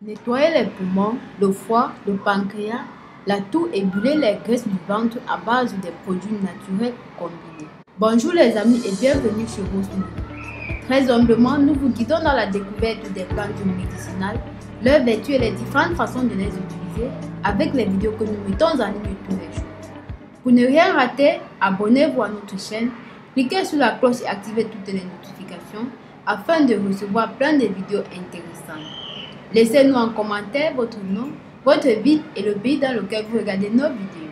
Nettoyer les poumons, le foie, le pancréas, la toux et brûler les graisses du ventre à base des produits naturels combinés. Bonjour les amis et bienvenue chez Suivez-moi. Très humblement, nous vous guidons dans la découverte des plantes médicinales, leurs vertus et les différentes façons de les utiliser avec les vidéos que nous mettons en ligne tous les jours. Pour ne rien rater, abonnez-vous à notre chaîne, cliquez sur la cloche et activez toutes les notifications afin de recevoir plein de vidéos intéressantes. Laissez-nous en commentaire votre nom, votre ville et le pays dans lequel vous regardez nos vidéos.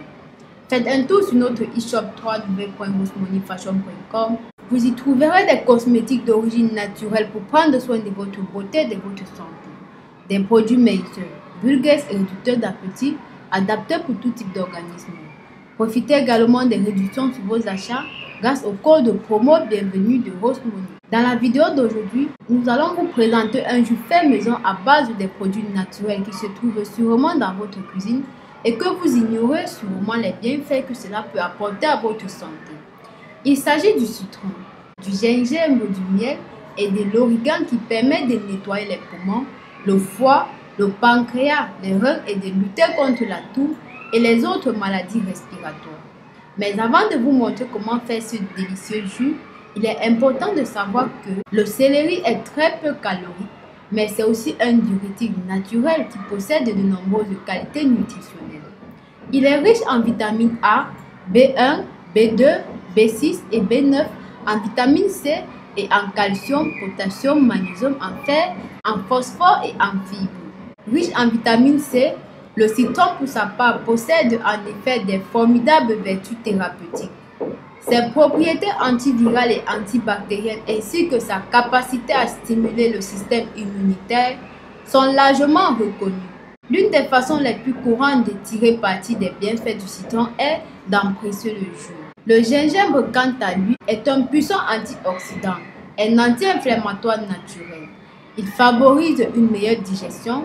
Faites un tour sur notre e-shop www.fashion.com. Vous y trouverez des cosmétiques d'origine naturelle pour prendre soin de votre beauté et de votre santé. Des produits meilleurs, vulgaires et réducteurs d'appétit, adaptés pour tout type d'organisme. Profitez également des réductions sur vos achats grâce au code promo bienvenue de Rosemony. Dans la vidéo d'aujourd'hui, nous allons vous présenter un jus fait maison à base des produits naturels qui se trouvent sûrement dans votre cuisine et que vous ignorez sûrement les bienfaits que cela peut apporter à votre santé. Il s'agit du citron, du gingembre, du miel et de l'origan qui permet de nettoyer les poumons, le foie, le pancréas, les reins et de lutter contre la toux et les autres maladies respiratoires. Mais avant de vous montrer comment faire ce délicieux jus, il est important de savoir que le céleri est très peu calorique, mais c'est aussi un diurétique naturel qui possède de nombreuses qualités nutritionnelles. Il est riche en vitamine A, B1, B2, B6 et B9, en vitamine C et en calcium, potassium, magnésium, en fer, en phosphore et en fibres. Riche en vitamine C, le citron pour sa part possède en effet des formidables vertus thérapeutiques. Ses propriétés antivirales et antibactériennes ainsi que sa capacité à stimuler le système immunitaire sont largement reconnues. L'une des façons les plus courantes de tirer parti des bienfaits du citron est d'en presser le jus. Le gingembre, quant à lui, est un puissant antioxydant, un anti-inflammatoire naturel. Il favorise une meilleure digestion,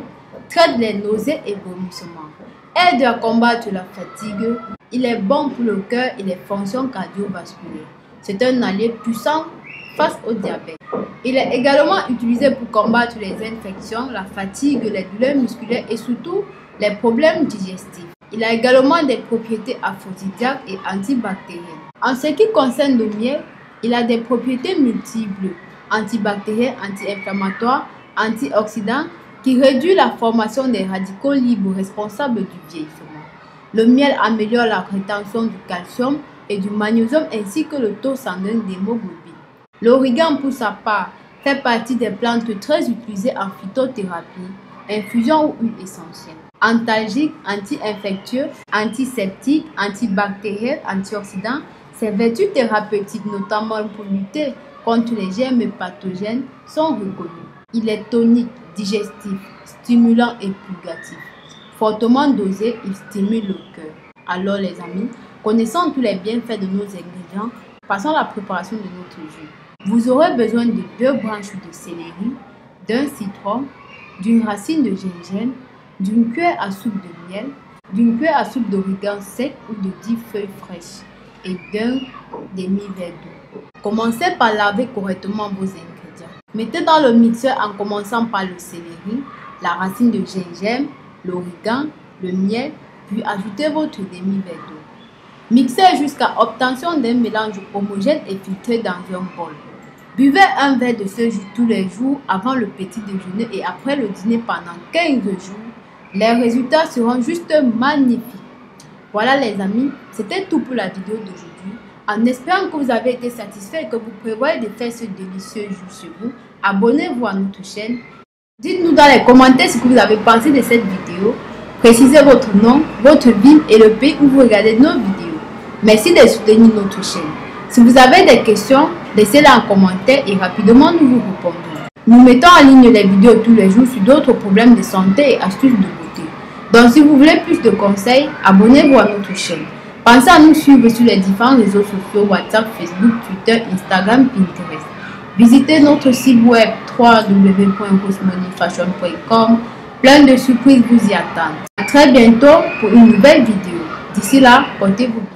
traite les nausées et vomissements, aide à combattre la fatigue. Il est bon pour le cœur et les fonctions cardiovasculaires. C'est un allié puissant face au diabète. Il est également utilisé pour combattre les infections, la fatigue, les douleurs musculaires et surtout les problèmes digestifs. Il a également des propriétés aphrodisiaques et antibactériennes. En ce qui concerne le miel, il a des propriétés multiples, antibactériennes, anti-inflammatoires, antioxydants, qui réduit la formation des radicaux libres responsables du vieillissement. Le miel améliore la rétention du calcium et du magnésium ainsi que le taux sanguin d'hémoglobine. L'origan, pour sa part, fait partie des plantes très utilisées en phytothérapie, infusion ou huile essentielle. Antalgique, anti-infectieux, antiseptique, antibactérien, antioxydant, ses vertus thérapeutiques, notamment pour lutter contre les germes pathogènes, sont reconnues. Il est tonique, digestif, stimulant et purgatif. Fortement dosé, il stimule le cœur. Alors les amis, connaissant tous les bienfaits de nos ingrédients, passons à la préparation de notre jus. Vous aurez besoin de 2 branches de céleri, d'un citron, d'une racine de gingembre, d'une cuillère à soupe de miel, d'une cuillère à soupe d'origan sec ou de 10 feuilles fraîches et d'un demi-verre d'eau. Commencez par laver correctement vos ingrédients. Mettez dans le mixeur en commençant par le céleri, la racine de gingembre, l'origan, le miel, puis ajoutez votre demi-verre d'eau. Mixez jusqu'à obtention d'un mélange homogène et filtré dans un bol. Buvez un verre de ce jus tous les jours avant le petit déjeuner et après le dîner pendant 15 jours. Les résultats seront juste magnifiques. Voilà les amis, c'était tout pour la vidéo d'aujourd'hui. En espérant que vous avez été satisfait et que vous prévoyez de faire ce délicieux jus chez vous, abonnez-vous à notre chaîne. Dites-nous dans les commentaires ce que vous avez pensé de cette vidéo. Précisez votre nom, votre ville et le pays où vous regardez nos vidéos. Merci de soutenir notre chaîne. Si vous avez des questions, laissez-les en commentaire et rapidement nous vous répondrons. Nous mettons en ligne les vidéos tous les jours sur d'autres problèmes de santé et astuces de beauté. Donc si vous voulez plus de conseils, abonnez-vous à notre chaîne. Pensez à nous suivre sur les différents réseaux sociaux WhatsApp, Facebook, Twitter, Instagram, Pinterest. Visitez notre site web www.rosemonyfashion.com. Plein de surprises vous y attendent. À très bientôt pour une nouvelle vidéo. D'ici là, portez-vous bien.